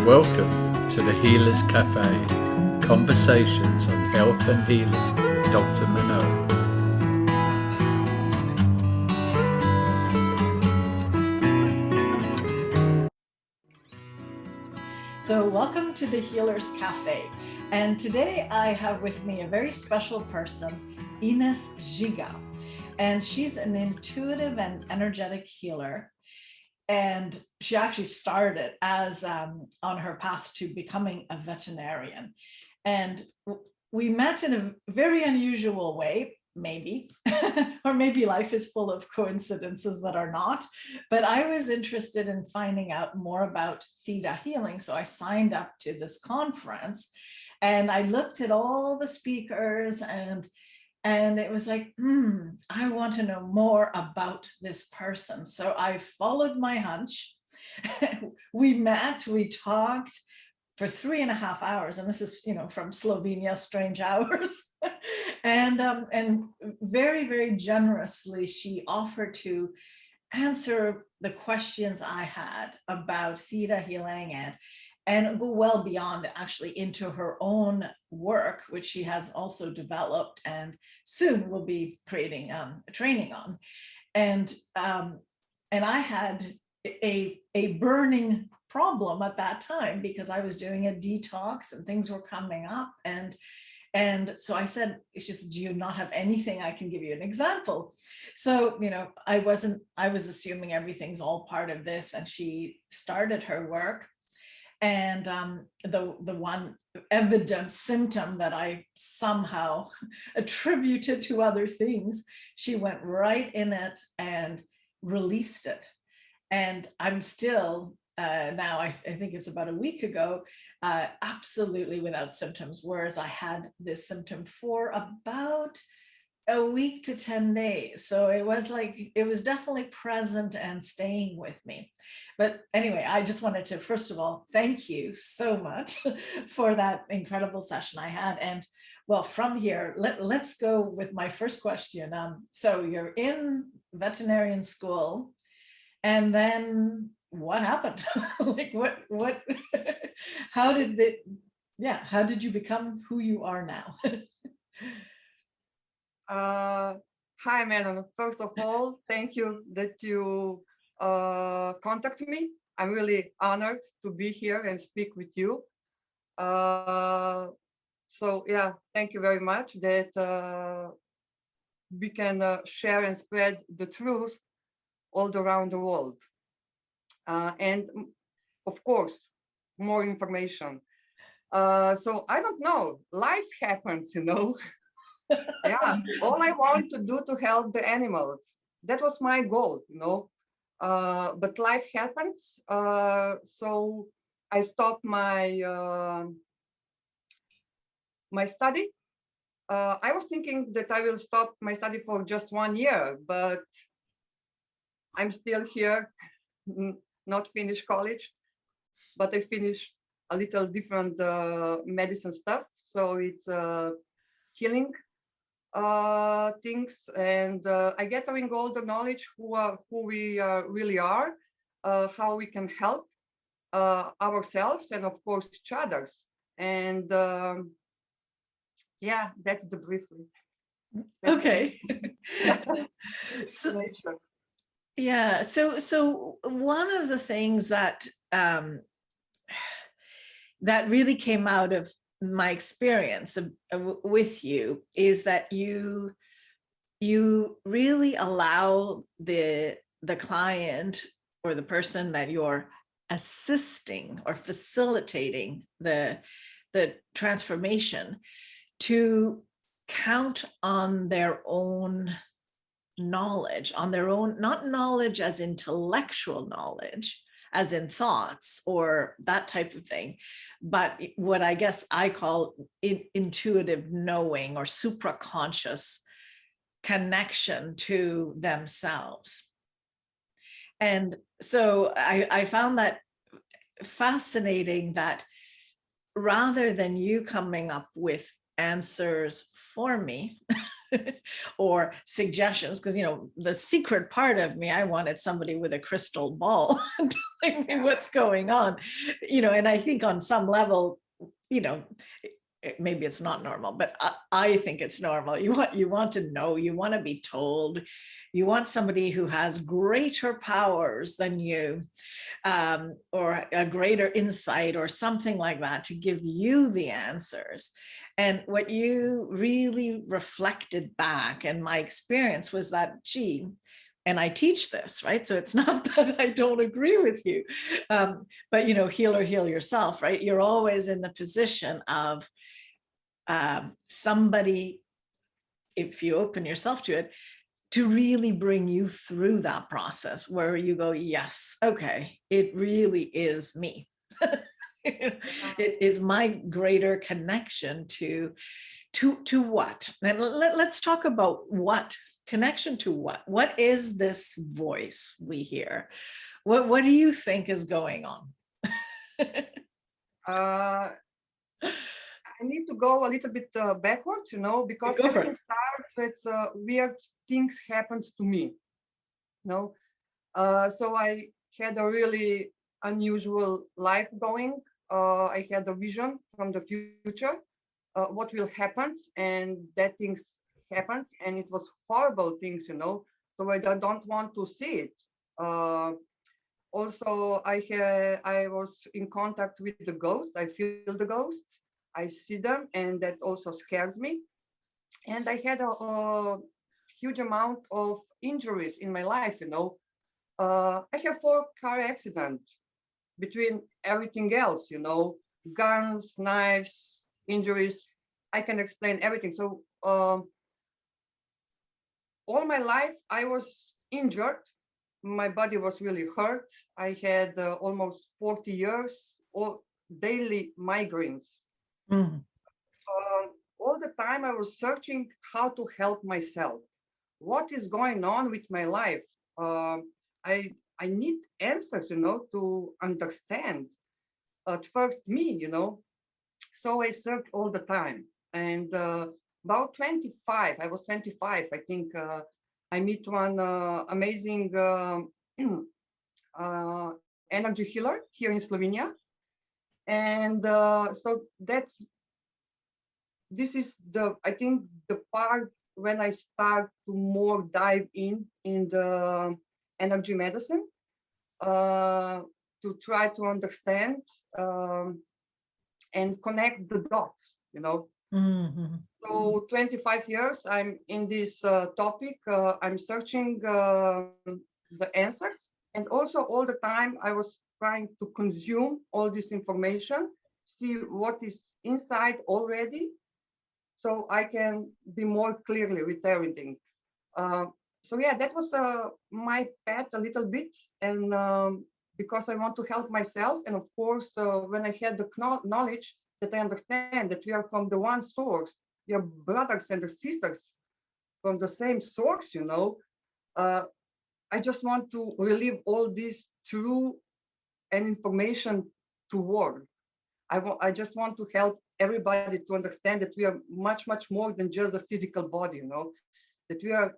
Welcome to the Healers Café, conversations on health and healing with Dr. Manon. So welcome to the Healers Café. And today I have with me a very special person, Ines Žiga. And she's an intuitive and energetic healer. And she actually started as on her path to becoming a veterinarian. And we met in a very unusual way, maybe, or maybe life is full of coincidences that are not. But I was interested in finding out more about theta healing. So I signed up to this conference and I looked at all the speakers and it was like, I want to know more about this person. So I followed my hunch. We met, we talked for 3.5 hours. And this is, from Slovenia, strange hours. and very, very generously, she offered to answer the questions I had about theta healing and go well beyond actually into her own work, which she has also developed and soon will be creating a training on. And I had a burning problem at that time because I was doing a detox and things were coming up. And so I said, it's just, do you not have anything I can give you an example? So, I was assuming everything's all part of this. And she started her work. And the one evident symptom that I somehow attributed to other things, she went right in it and released it. And I'm still now, I think it's about a week ago, absolutely without symptoms, whereas I had this symptom for about a week to 10 days. So it was definitely present and staying with me. But anyway, I just wanted to, first of all, thank you so much for that incredible session I had. And well, from here, let's go with my first question. So you're in veterinarian school, and then what happened? what, how did you become who you are now? Hi, Manon. First of all, thank you that you contact me. I'm really honored to be here and speak with you. So yeah, thank you very much that we can share and spread the truth all around the world. And of course, more information. So I don't know, life happens, Yeah, all I want to do to help the animals. That was my goal, But life happens, so I stopped my study. I was thinking that I will stop my study for just 1 year, but I'm still here, not finished college, but I finished a little different medicine stuff. So it's healing things, and I gathering all the knowledge who we really are, how we can help ourselves and of course each others. And yeah, that's the briefly. Okay. So, yeah. So one of the things that that really came out of my experience with you is that you really allow the client or the person that you're assisting or facilitating the transformation to count on their own knowledge, on their own, not knowledge as intellectual knowledge, as in thoughts or that type of thing, but what I guess I call intuitive knowing or supraconscious connection to themselves. And so I found that fascinating, that rather than you coming up with answers for me, or suggestions, because, you know, the secret part of me, I wanted somebody with a crystal ball telling me what's going on, you know. And I think on some level, you know, maybe it's not normal, but I think it's normal. You want to know, you want to be told, you want somebody who has greater powers than you, or a greater insight or something like that, to give you the answers. And what you really reflected back, and my experience was that, gee, and I teach this, right? So it's not that I don't agree with you, but, you know, heal yourself, right? You're always in the position of somebody, if you open yourself to it, to really bring you through that process where you go, yes, okay, it really is me. It is my greater connection to what? And let's talk about what connection to what is this voice we hear? What do you think is going on? I need to go a little bit backwards, you know, because everything starts with weird things happens to me. You know, so I had a really unusual life going. I had a vision from the future, what will happen, and that things happens, and it was horrible things, you know. So I don't want to see it. Also, I was in contact with the ghosts. I feel the ghosts. I see them, and that also scares me. And I had a huge amount of injuries in my life, you know. I have 4 car accidents between everything else, you know, guns, knives, injuries. I can explain everything. So all my life I was injured. My body was really hurt. I had almost 40 years of daily migraines. Mm. All the time I was searching how to help myself. What is going on with my life? I need answers, you know, to understand at first me, you know. So I searched all the time. And about 25, I was 25, I think, I meet one amazing energy healer here in Slovenia. And so this is I think the part when I start to more dive in the energy medicine, to try to understand and connect the dots, you know. Mm-hmm. So 25 years I'm in this topic. I'm searching the answers, and also all the time I was trying to consume all this information, see what is inside already, so I can be more clearly with everything. So yeah, that was my path a little bit, and because I want to help myself, and of course, when I had the knowledge that I understand that we are from the one source, we are brothers and sisters from the same source, you know. I just want to relieve all this through and information to work. I just want to help everybody to understand that we are much, much more than just a physical body, you know, that we are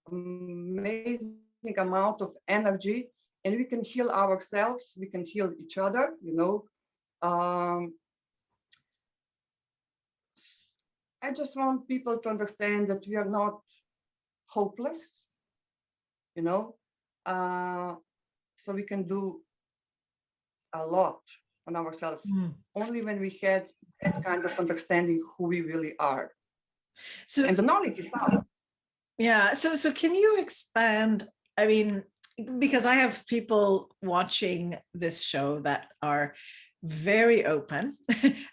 amazing amount of energy, and we can heal ourselves, we can heal each other, you know. I just want people to understand that we are not hopeless, you know. So we can do a lot on ourselves only when we had that kind of understanding who we really are. So, and the knowledge is out. Yeah. So can you expand? I mean, because I have people watching this show that are very open,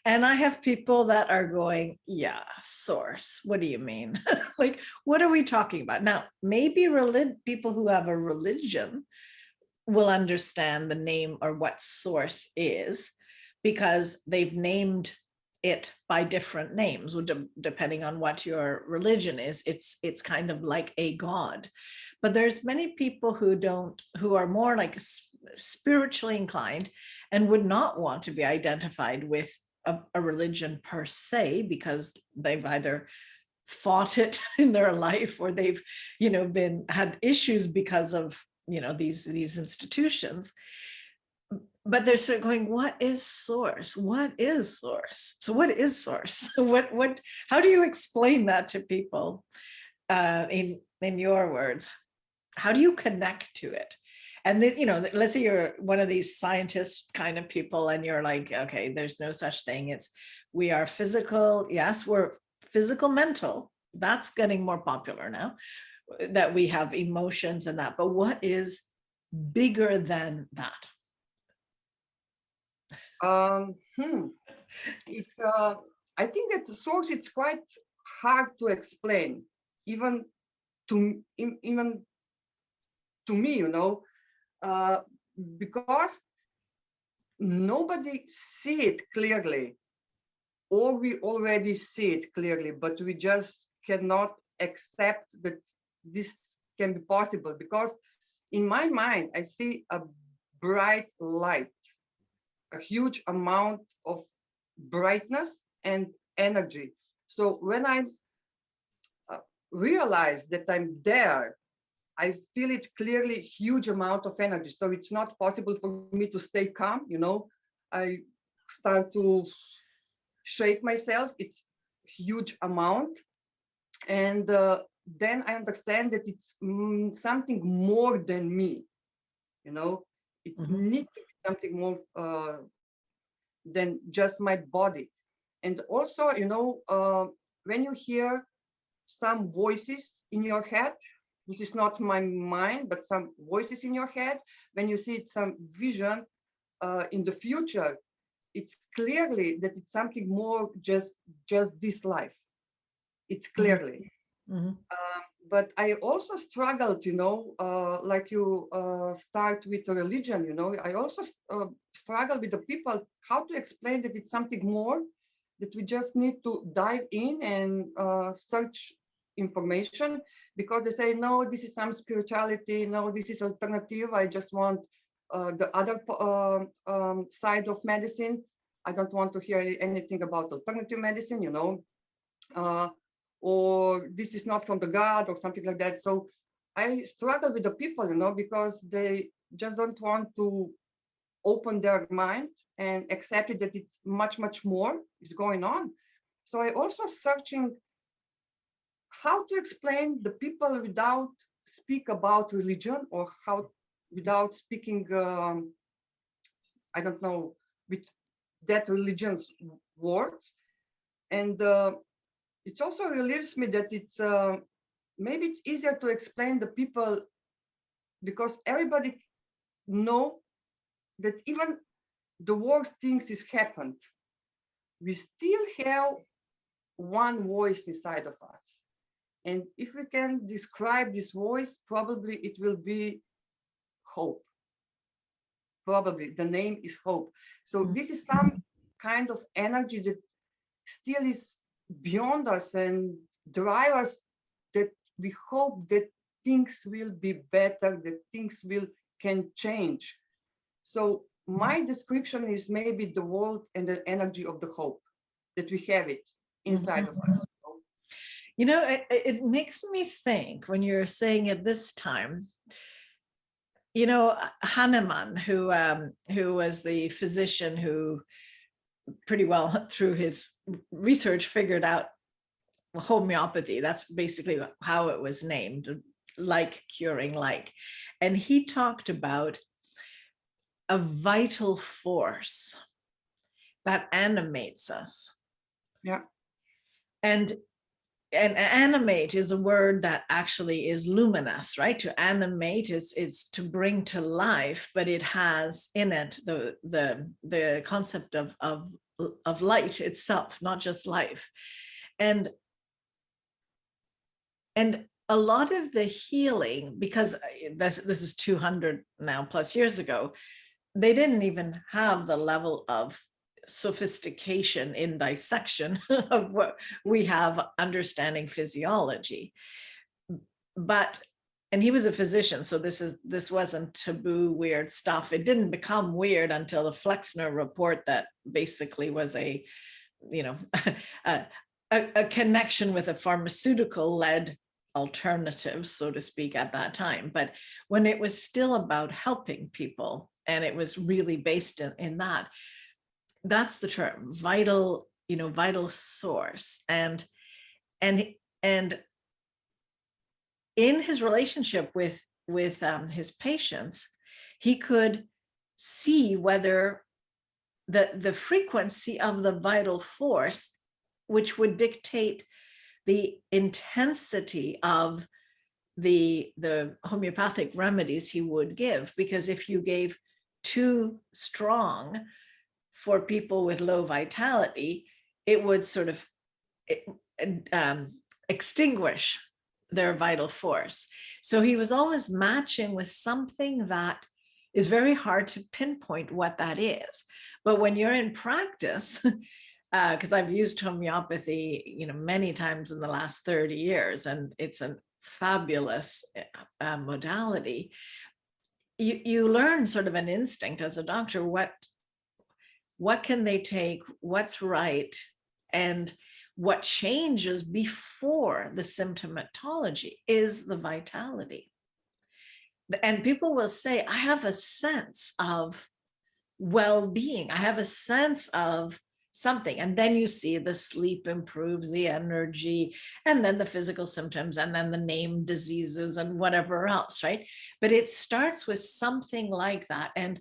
and I have people that are going, yeah, source. What do you mean? Like, what are we talking about? Now, maybe people who have a religion will understand the name or what source is, because they've named it by different names, depending on what your religion is. It's kind of like a god. But there's many people who are more like spiritually inclined and would not want to be identified with a religion per se, because they've either fought it in their life, or they've, had issues because of, these institutions. But they're sort of going, what is source? What is source? So what is source? How do you explain that to people in your words? How do you connect to it? And let's say you're one of these scientist kind of people and you're like, okay, there's no such thing. We are physical. Yes, we're physical, mental. That's getting more popular now, that we have emotions and that. But what is bigger than that? It's I think that the source, it's quite hard to explain, even to me, because nobody see it clearly, or we already see it clearly, but we just cannot accept that this can be possible, because in my mind I see a bright light, a huge amount of brightness and energy. So when I realize that I'm there, I feel it clearly, huge amount of energy. So it's not possible for me to stay calm, I start to shake myself. It's huge amount. And then I understand that it's something more than me, it needs to be something more than just my body. And also, when you hear some voices in your head, this is not my mind, but some voices in your head, when you see some vision in the future, it's clearly that it's something more just this life. It's clearly. But I also struggled, like you start with a religion, I also struggle with the people, how to explain that it's something more, that we just need to dive in and search information, because they say, no, this is some spirituality, no, this is alternative, I just want the other side of medicine. I don't want to hear anything about alternative medicine, or this is not from the God or something like that. So I struggle with the people, because they just don't want to open their mind and accept it, that it's much, much more is going on. So I also searching how to explain the people without speak about religion, or how without speaking, I don't know, with that religion's words. And it also relieves me that it's maybe it's easier to explain the people, because everybody know that even the worst things is happened, we still have one voice inside of us. And if we can describe this voice, probably it will be hope. Probably the name is hope. So this is some kind of energy that still is beyond us and drive us, that we hope that things will be better, that things can change. So my description is maybe the world and the energy of the hope, that we have it inside of us. It makes me think, when you're saying it this time, Hahnemann, who was the physician who pretty well through his research figured out homeopathy. That's basically how it was named, like curing like. And he talked about a vital force that animates us. Yeah. And animate is a word that actually is luminous, right? To animate is to bring to life, but it has in it the concept of light itself, not just life. And a lot of the healing, because this is 200 now plus years ago, they didn't even have the level of sophistication in dissection of what we have understanding physiology. And he was a physician, so this wasn't taboo, weird stuff. It didn't become weird until the Flexner report, that basically was a a connection with a pharmaceutical-led alternative, so to speak, at that time. But when it was still about helping people, and it was really based in that, that's the term, vital, vital source. And in his relationship with his patients, he could see whether the frequency of the vital force, which would dictate the intensity of the homeopathic remedies he would give. Because if you gave too strong for people with low vitality, it would sort of extinguish their vital force. So he was always matching with something that is very hard to pinpoint what that is. But when you're in practice, because I've used homeopathy, many times in the last 30 years, and it's a fabulous modality, you learn sort of an instinct as a doctor, what can they take, what's right, and what changes before the symptomatology is the vitality. And people will say, I have a sense of well-being, I have a sense of something. And then you see the sleep improves, the energy, and then the physical symptoms, and then the named diseases and whatever else, right? But it starts with something like that. And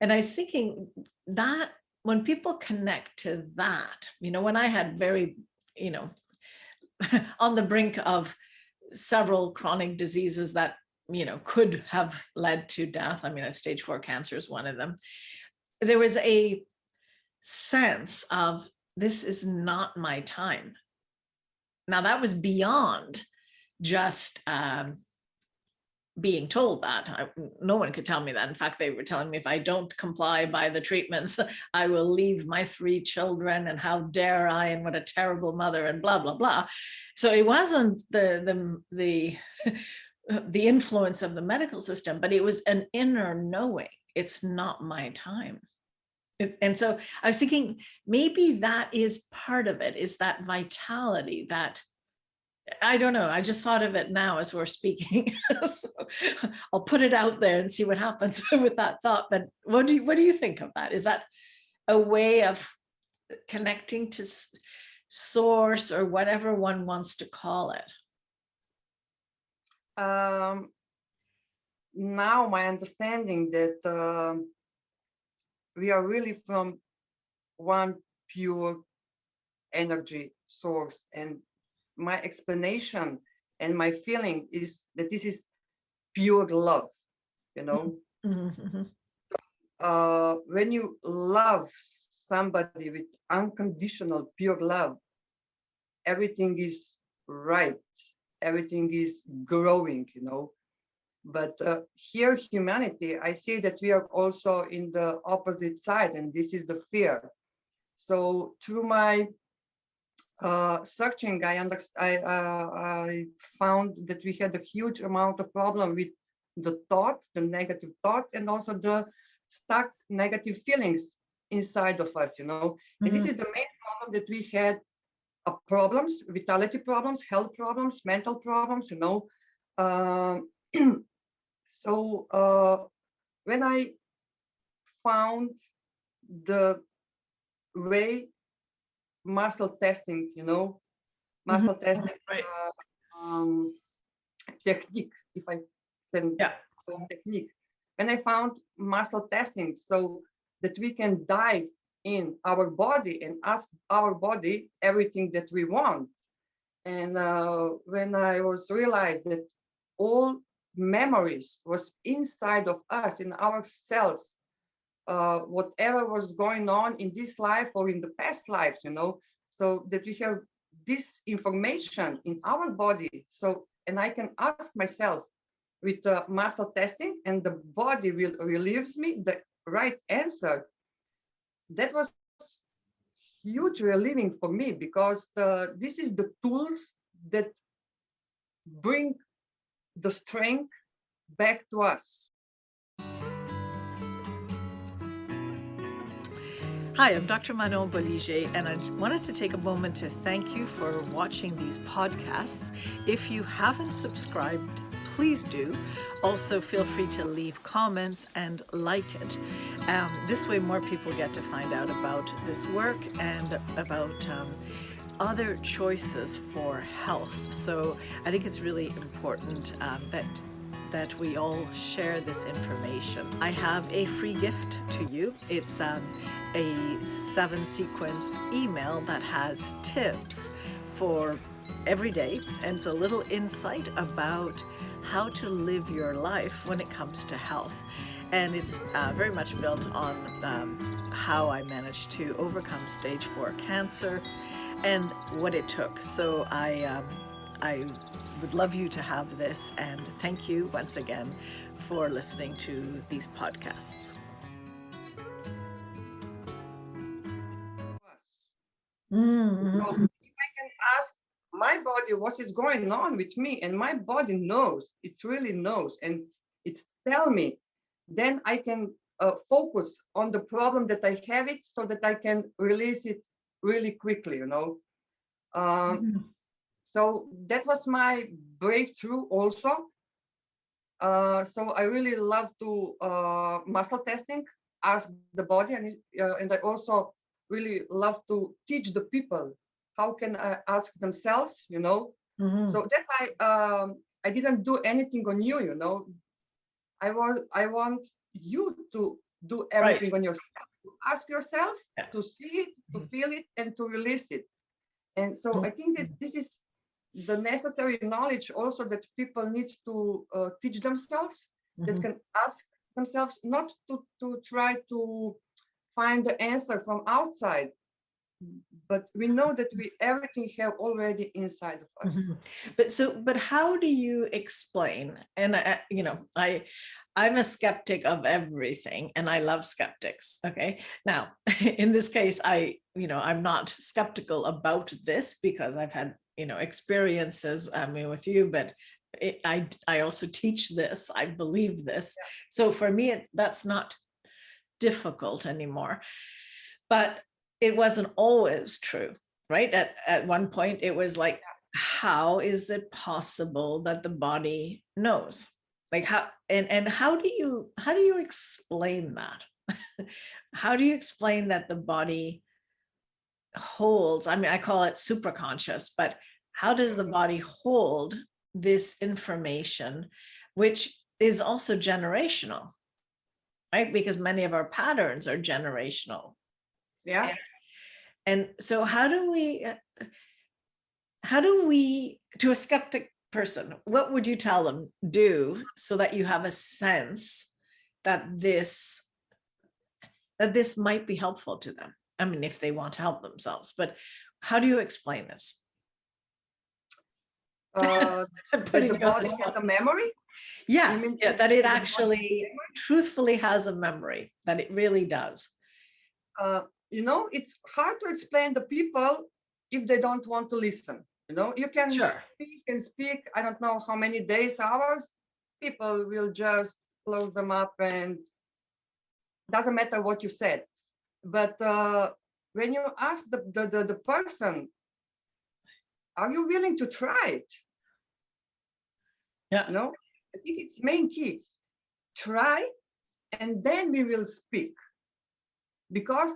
I was thinking that when people connect to that, when I had very, on the brink of several chronic diseases that, could have led to death. I mean, stage 4 cancer is one of them. There was a sense of, this is not my time. Now that was beyond just being told that. No one could tell me that. In fact, they were telling me if I don't comply by the treatments, I will leave my 3 children, and how dare I, and what a terrible mother, and blah, blah, blah. So it wasn't the influence of the medical system, but it was an inner knowing, it's not my time. And so I was thinking, maybe that is part of it, is that vitality, that, I don't know, I just thought of it now as we're speaking. So I'll put it out there and see what happens with that thought. But what do you think of that? Is that a way of connecting to source, or whatever one wants to call it? Now my understanding that we are really from one pure energy source, and my explanation and my feeling is that this is pure love, Mm-hmm. When you love somebody with unconditional pure love, everything is right, everything is growing, but here humanity, I see that we are also in the opposite side, and this is the fear. So through my searching, I found that we had a huge amount of problem with the thoughts, the negative thoughts, and also the stuck negative feelings inside of us, Mm-hmm. And this is the main problem that we had, problems, vitality problems, health problems, mental problems, So when I found the way muscle testing, muscle Mm-hmm. testing Right. Technique, if I can call it technique. When I found muscle testing, so that we can dive in our body and ask our body everything that we want. And when I was realized that all memories was inside of us, in our cells, whatever was going on in this life or in the past lives, so that we have this information in our body. So, and I can ask myself with muscle testing, and the body will relieves me the right answer. That was huge relieving for me, because this is the tools that bring the strength back to us. Hi, I'm Dr. Manon Bolliger, and I wanted to take a moment to thank you for watching these podcasts. If you haven't subscribed, please do. Also, feel free to leave comments and like it. This way, more people get to find out about this work and about other choices for health. So I think it's really important that we all share this information. I have a free gift to you. It's a 7-sequence email that has tips for every day, and it's a little insight about how to live your life when it comes to health. And it's very much built on how I managed to overcome stage 4 cancer and what it took. So I would love you to have this, and thank you once again for listening to these podcasts. So if I can ask my body what is going on with me, and my body knows, it really knows, and it's tell me, then I can focus on the problem that I have it, so that I can release it really quickly, you know. So that was my breakthrough also. So I really love to muscle testing, ask the body, and I also really love to teach the people how can I ask themselves, you know. So that I didn't do anything on you, you know. I want you to do everything on yourself. To ask yourself, to see it, to feel it, and to release it. And so I think that this is the necessary knowledge also that people need to teach themselves, that can ask themselves, not to try to find the answer from outside, but we know that we everything have already inside of us. But how do you explain? And I'm a skeptic of everything, and I love skeptics. Okay, now in this case, I'm not skeptical about this because I've had experiences with you, but I also teach this. I believe this, so for me that's not difficult anymore. But it wasn't always true, right? At one point, it was like, how is it possible that the body knows? Like how do you explain that? How do you explain that the body holds? I mean, I call it supraconscious, but how does the body hold this information, which is also generational, right? Because many of our patterns are generational. Yeah. And so how do we, to a skeptic person, what would you tell them do so that you have a sense that this might be helpful to them? I mean, if they want to help themselves, but how do you explain this? That the body has a memory? Yeah, that it actually truthfully has a memory, that it really does. It's hard to explain to people if they don't want to listen. You can speak and speak, I don't know how many days, hours, people will just close them up, and doesn't matter what you said. But when you ask the person, are you willing to try it? Yeah. I think it's main key. Try, and then we will speak. Because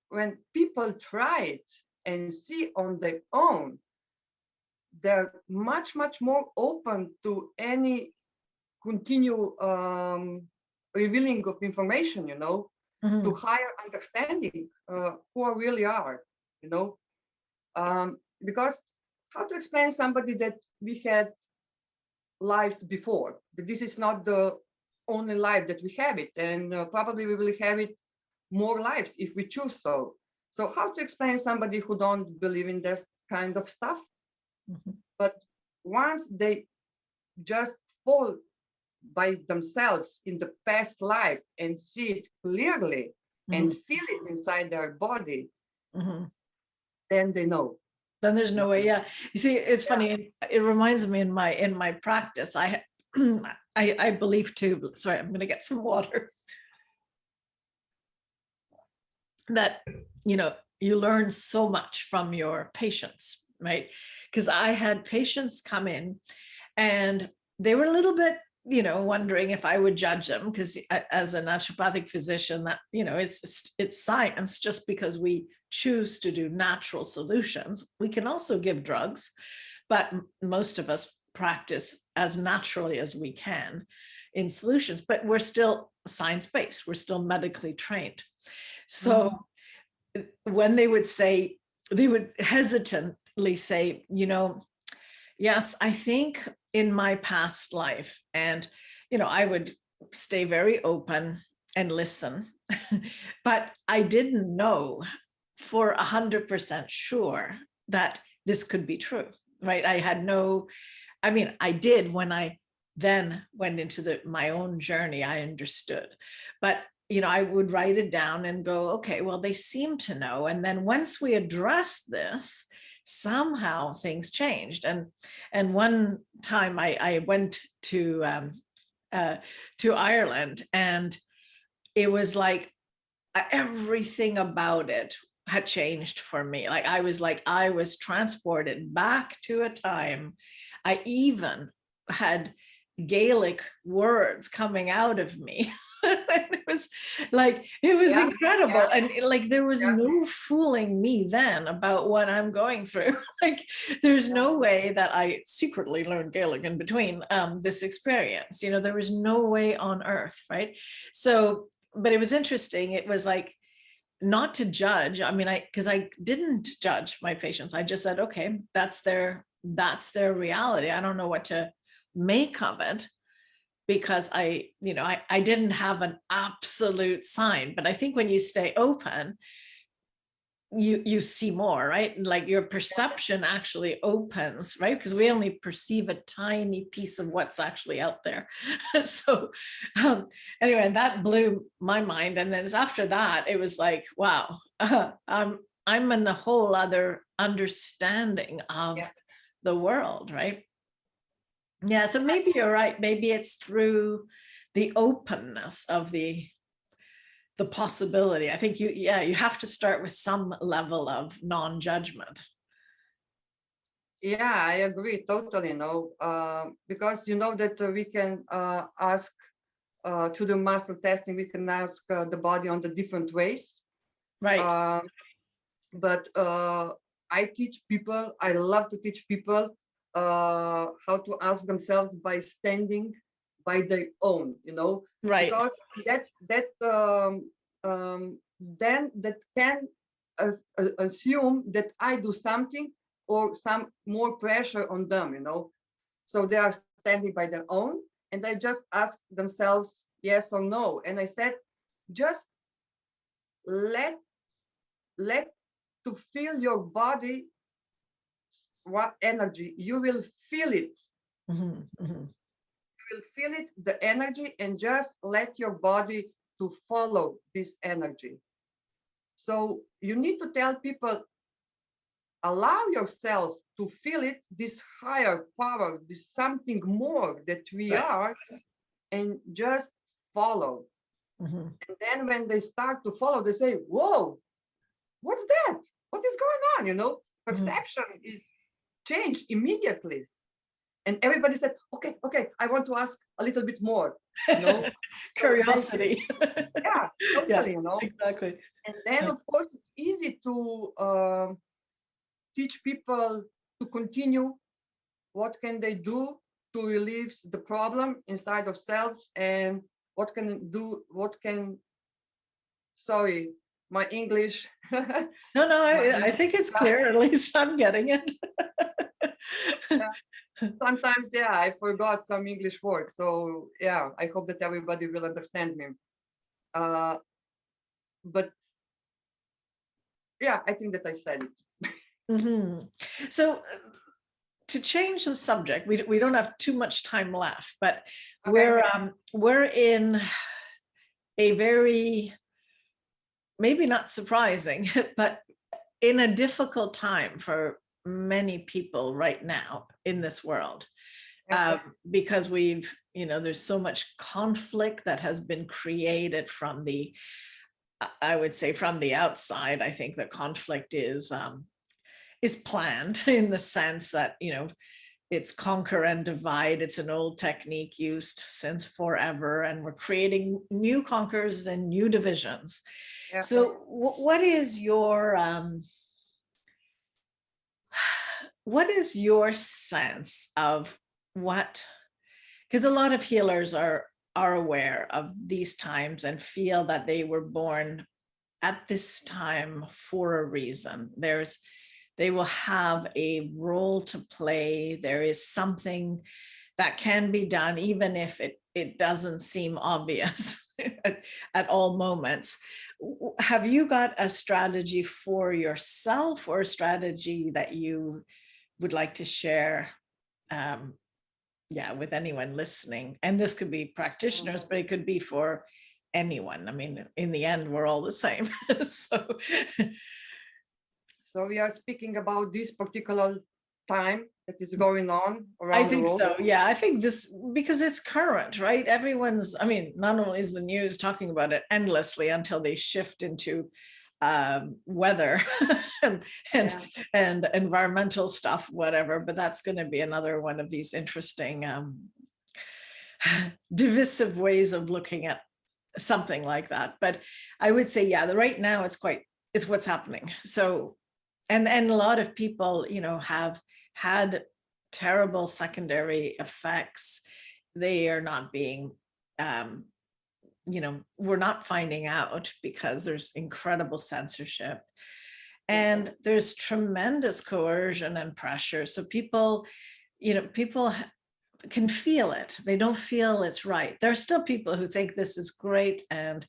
when people try it and see on their own, they're much, much more open to any continue revealing of information, to higher understanding who I really are, because how to explain somebody that we had lives before, that this is not the only life that we have it, and probably we will have it more lives if we choose so. So how to explain somebody who don't believe in this kind of stuff? But once they just fall by themselves in the past life and see it clearly and feel it inside their body, then they know. Then there's no way. Yeah, you see, it's funny. It reminds me in my practice, I believe too. Sorry, I'm going to get some water. that, you learn so much from your patients, right? Because I had patients come in and they were a little bit, wondering if I would judge them, because as a naturopathic physician, that, it's science. Just because we choose to do natural solutions, we can also give drugs, but most of us practice as naturally as we can in solutions, but we're still science-based, we're still medically trained. So when they would hesitantly say, yes, I think in my past life, and, I would stay very open and listen, but I didn't know for 100% sure that this could be true, right? I did when I then went into my own journey, I understood, but I would write it down and go, okay, well, they seem to know. And then once we address this, somehow things changed. And one time I went to Ireland, and it was like everything about it had changed for me. I was transported back to a time. I even had Gaelic words coming out of me. It was incredible. And there was no fooling me then about what I'm going through. There's no way that I secretly learned Gaelic in between this experience. There was no way on earth, right? So, but it was interesting. It was not to judge. Because I didn't judge my patients. I just said, okay, that's their reality. I don't know what to make of it, because I didn't have an absolute sign. But I think when you stay open, you see more, right? Your perception actually opens, right? Because we only perceive a tiny piece of what's actually out there. So anyway, that blew my mind. And then after that, it was wow, I'm in a whole other understanding of the world, right? Yeah, so maybe you're right. Maybe it's through the openness of the possibility. I think you have to start with some level of non-judgment. Yeah, I agree totally. Because that we can ask to the muscle testing, we can ask the body on the different ways. Right. But I teach people. I love to teach people how to ask themselves by standing by their own, Right. Because then that can assume that I do something or some more pressure on them, So they are standing by their own, and they just ask themselves yes or no. And I said, just let to feel your body, what energy you will feel it. You will feel it, the energy, and just let your body to follow this energy. So you need to tell people, allow yourself to feel it, this higher power, this something more that we are, and just follow. And then when they start to follow, they say, whoa, what's that? What is going on? Perception is changed immediately. And everybody said, okay, I want to ask a little bit more. Curiosity. Yeah, totally, Exactly. And then, of course, it's easy to teach people to continue. What can they do to relieve the problem inside of selves, and what can do? Sorry, my English. No, I think it's clear. At least I'm getting it. Sometimes, I forgot some English words. So, I hope that everybody will understand me. But, I think that I said it. So, to change the subject, we don't have too much time left, but we're in a very, maybe not surprising, but in a difficult time for many people right now in this world, because there's so much conflict that has been created from the I would say from the outside, I think the conflict is planned in the sense that, it's conquer and divide. It's an old technique used since forever, and we're creating new conquers and new divisions. Yeah. So what is your sense of what, because a lot of healers are aware of these times and feel that they were born at this time for a reason. They will have a role to play. There is something that can be done, even if it doesn't seem obvious at all moments. Have you got a strategy for yourself, or a strategy that you would like to share with anyone listening? And this could be practitioners, but it could be for anyone. I mean, in the end, we're all the same. So we are speaking about this particular time that is going on around I think the world. so. Yeah, I think this, because it's current, right? Everyone's, I mean, not only is the news talking about it endlessly until they shift into weather and environmental stuff, whatever, but that's going to be another one of these interesting divisive ways of looking at something like that. But I would say, right now it's what's happening. So, and a lot of people, have had terrible secondary effects. They are not being, we're not finding out because there's incredible censorship and there's tremendous coercion and pressure. So people can feel it. They don't feel it's right. There are still people who think this is great, and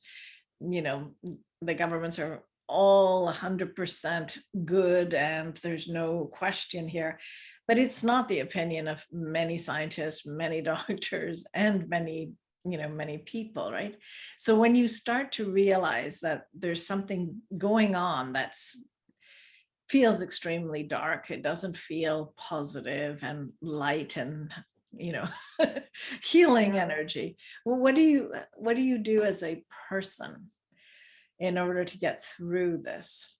the governments are all 100% good and there's no question here. But it's not the opinion of many scientists, many doctors, and many people, right? So when you start to realize that there's something going on that feels extremely dark, it doesn't feel positive and light and healing energy. Well, what do you do as a person in order to get through this?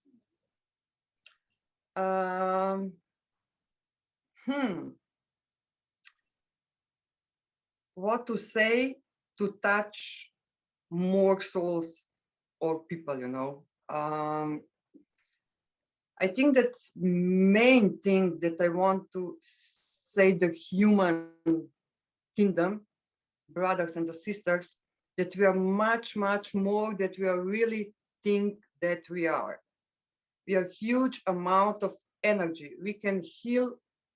What to say to touch more souls or people, I think that's main thing that I want to say, the human kingdom, brothers and sisters, that we are much, much more that we are really think that we are. We are huge amount of energy. We can heal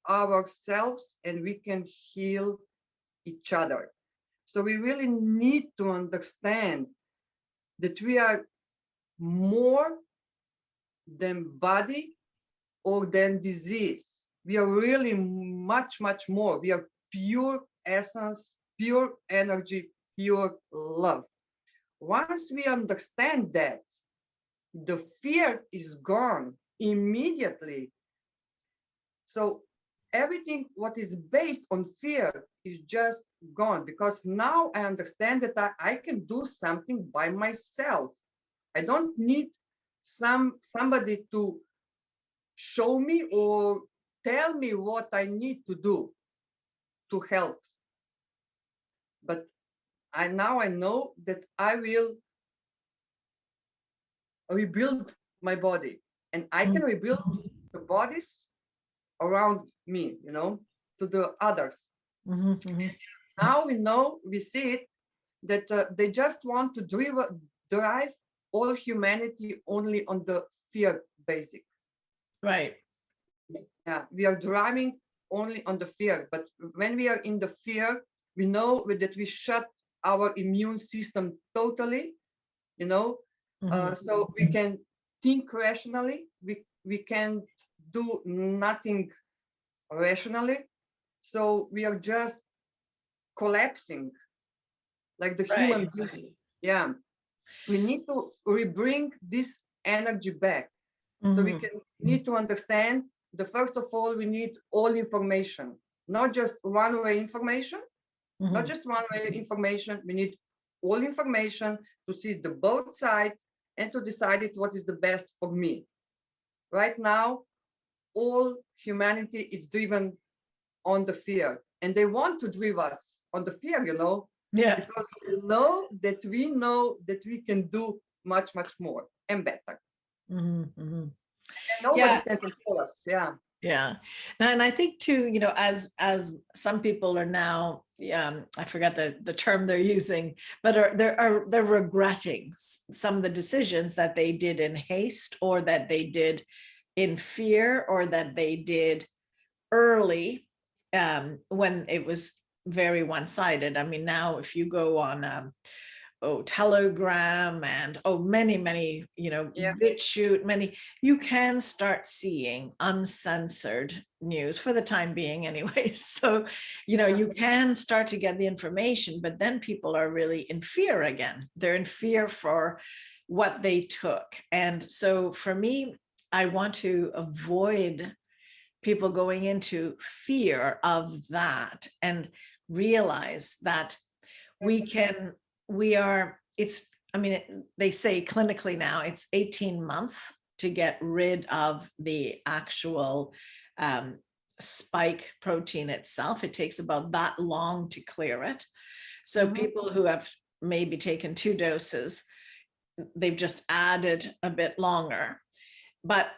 ourselves and we can heal each other. So we really need to understand that we are more than body or than disease. We are really much, much more. We are pure essence, pure energy, pure love. Once we understand that, the fear is gone immediately. So everything what is based on fear is just gone, because now I understand that I can do something by myself. I don't need somebody to show me or tell me what I need to do to help. But now I know that I will rebuild my body, and I can rebuild the bodies around me, to the others. Now we see it, that they just want to drive all humanity only on the fear basic. Right. Yeah, we are driving only on the fear, but when we are in the fear, we know that we shut our immune system totally, so we can think rationally. We can't do nothing rationally. So we are just collapsing like the human being. Yeah. We need to bring this energy back. So we need to understand that first of all, we need all information, not just one-way information, not just one-way information. We need all information to see the both sides and to decide it what is the best for me. Right now, all humanity is driven on the fear, and they want to drive us on the fear, Yeah. because we know that we can do much, much more and better. Mm-hmm, mm-hmm. And nobody can control us. Yeah. Yeah. And I think too, as some people are now, I forget the term they're using, but they're regretting some of the decisions that they did in haste, or that they did in fear, or that they did early, when it was very one-sided. I mean, now if you go on Telegram and many BitChute, you can start seeing uncensored news for the time being anyway. So you can start to get the information, but then people are really in fear again. They're in fear for what they took. And so for me, I want to avoid people going into fear of that, and realize that they say clinically now it's 18 months to get rid of the actual spike protein itself. It takes about that long to clear it. So people who have maybe taken 2 doses, they've just added a bit longer. But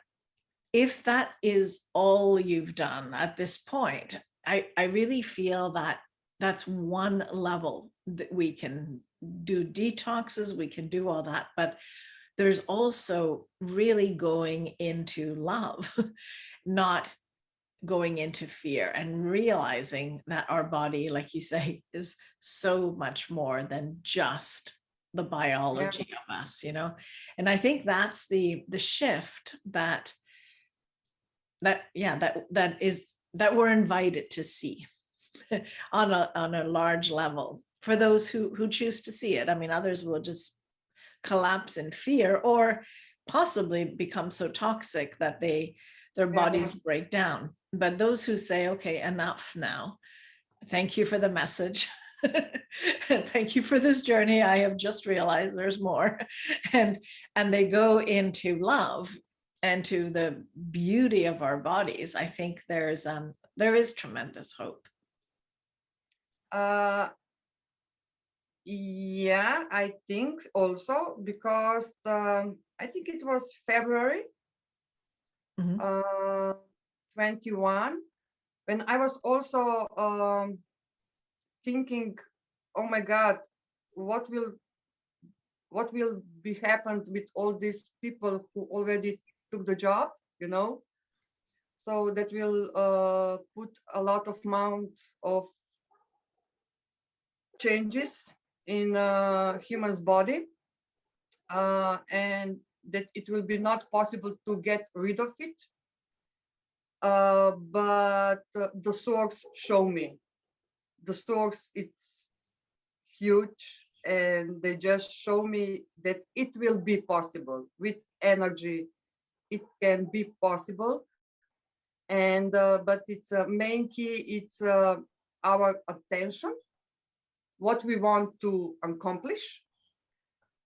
if that is all you've done at this point, I really feel that that's one level that we can do detoxes, we can do all that, but there's also really going into love, not going into fear, and realizing that our body, like you say, is so much more than just the biology of us, And I think that's the shift that we're invited to see on a large level, for those who choose to see it. I mean, others will just collapse in fear, or possibly become so toxic that their bodies break down. But those who say, okay, enough now, thank you for the message. Thank you for this journey. I have just realized there's more. And they go into love and to the beauty of our bodies. I think there is tremendous hope. Yeah, I think also, because I think it was February 21, when I was also thinking, oh my God, what will be happened with all these people who already took the job, so that will put a lot of amount of changes in human's body, and that it will be not possible to get rid of it. But the source show me. The source, it's huge, and they just show me that it will be possible with energy. It can be possible, and but it's a main key. It's our attention, what we want to accomplish.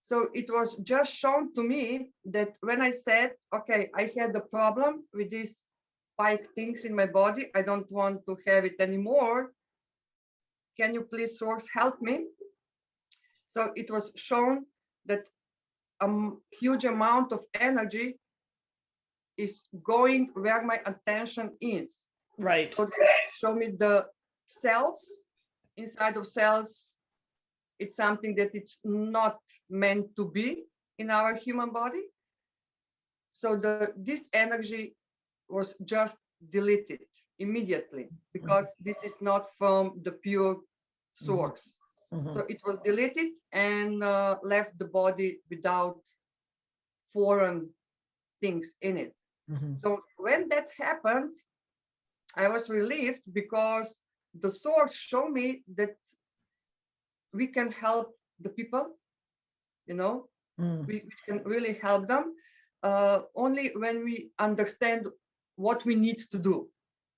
So it was just shown to me that when I said, okay, I had a problem with these 5 things in my body, I don't want to have it anymore. Can you please, source, help me? So it was shown that a huge amount of energy is going where my attention is. Right. So they show me the cells, inside of cells. It's something that it's not meant to be in our human body. So this energy was just deleted immediately, because this is not from the pure source. So it was deleted and left the body without foreign things in it. So when that happened, I was relieved, because the source showed me that we can help the people, we can really help them only when we understand what we need to do.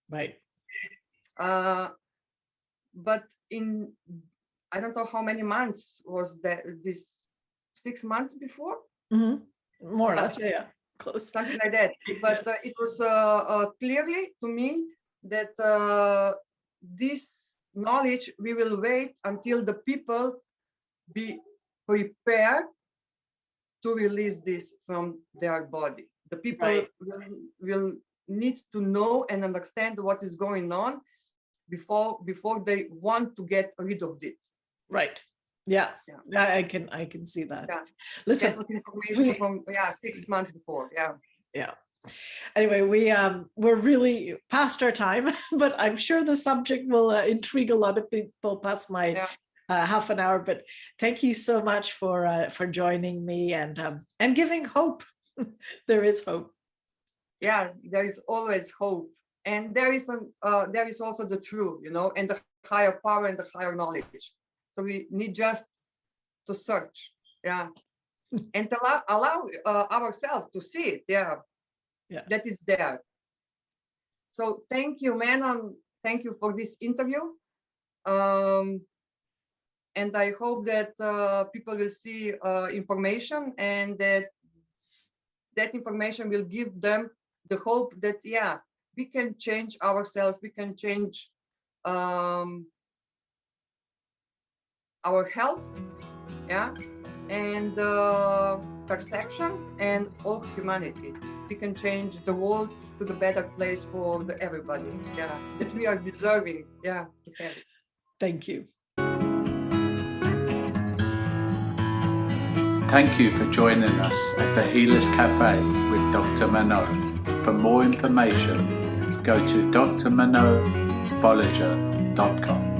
Right. But I don't know how many months was that, this 6 months before, Mhm. More or less, yeah, close. something like that. But it was clearly to me that this knowledge, we will wait until the people be prepared to release this from their body. The people Right. will need to know and understand what is going on before they want to get rid of it. Right. Yeah. Yeah. I can see that. Yeah. Listen, That was information from 6 months before. Yeah. yeah. Anyway, we're really past our time, but I'm sure the subject will intrigue a lot of people past my half an hour. But thank you so much for joining me and giving hope. There is hope. Yeah, there is always hope, and there is also the truth, and the higher power and the higher knowledge. So we need just to search, and to allow ourselves to see it, that is there. So thank you, Manon. Thank you for this interview. And I hope that people will see information, and that information will give them the hope that, we can change ourselves, we can change our health, and perception and all humanity. We can change the world to the better place for everybody, that we are deserving, to have it. Thank you. Thank you for joining us at the Healers Café with Dr. Manon. For more information, go to drmanonbolliger.com.